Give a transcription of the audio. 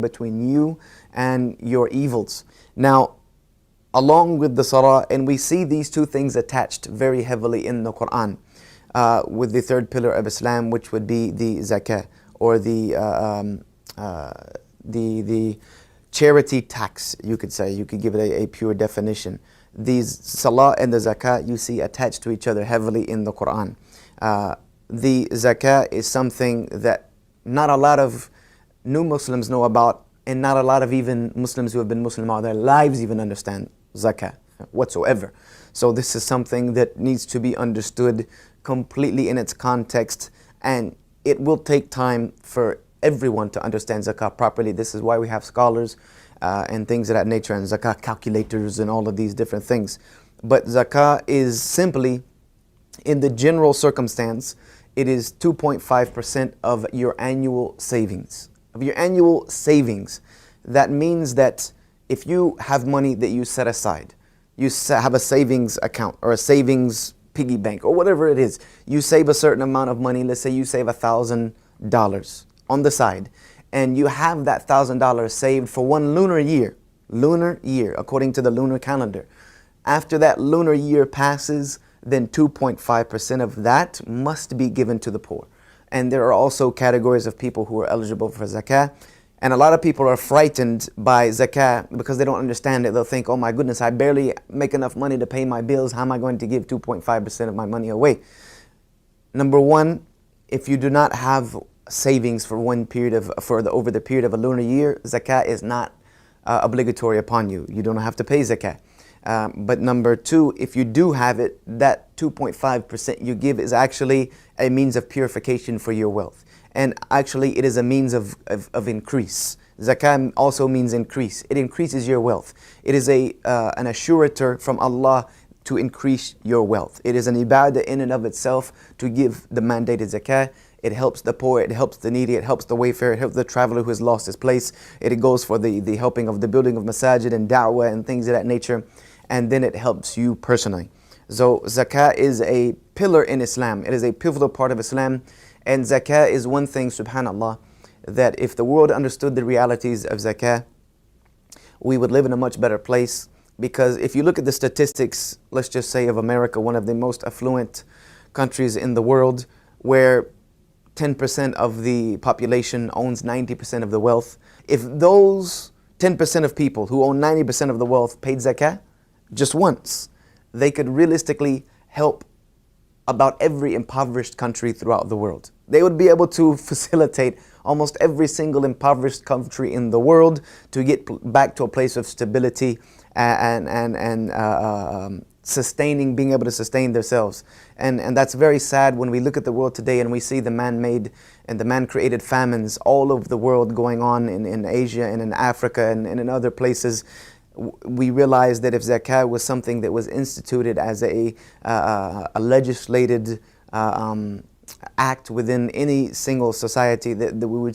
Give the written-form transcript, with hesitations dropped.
between you and your evils. Now, along with the salah, and we see these two things attached very heavily in the Quran, with the third pillar of Islam, which would be the zakah, or the charity tax, you could say. You could give it a pure definition. These salah and the zakah you see attached to each other heavily in the Quran. The zakah is something that not a lot of new Muslims know about, and not a lot of even Muslims who have been Muslim all their lives even understand zakah whatsoever. So this is something that needs to be understood completely in its context, and it will take time for everyone to understand zakah properly. This is why we have scholars and things of that nature, and zakah calculators and all of these different things. But zakah is simply, in the general circumstance, it is 2.5% of your annual savings. Of your annual savings. That means that if you have money that you set aside, you have a savings account or a savings piggy bank or whatever it is, you save a certain amount of money. Let's say you save $1,000 on the side, and you have that $1,000 saved for one lunar year, according to the lunar calendar. After that lunar year passes, then 2.5% of that must be given to the poor. And there are also categories of people who are eligible for zakah. And a lot of people are frightened by zakah because they don't understand it. They'll think, oh my goodness, I barely make enough money to pay my bills. How am I going to give 2.5% of my money away? Number one, if you do not have savings for over the period of a lunar year, zakah is not obligatory upon you. You don't have to pay zakah. But number two, if you do have it, that 2.5% you give is actually a means of purification for your wealth. And actually it is a means of increase. Zakah also means increase. It increases your wealth. It is an assurator from Allah to increase your wealth. It is an ibadah in and of itself to give the mandated zakah. It helps the poor, it helps the needy, it helps the wayfarer, it helps the traveler who has lost his place. It goes for the helping of the building of masajid and da'wah and things of that nature. And then it helps you personally. So zakah is a pillar in Islam. It is a pivotal part of Islam. And zakah is one thing, subhanAllah, that if the world understood the realities of zakah, we would live in a much better place. Because if you look at the statistics, let's just say of America, one of the most affluent countries in the world, where 10% of the population owns 90% of the wealth. If those 10% of people who own 90% of the wealth paid zakah just once, they could realistically help about every impoverished country throughout the world. They would be able to facilitate almost every single impoverished country in the world to get back to a place of stability and being able to sustain themselves. And that's very sad when we look at the world today and we see the man-made and the man-created famines all over the world going on in Asia and in Africa and in other places. We realize that if zakah was something that was instituted as a legislated act within any single society, that we would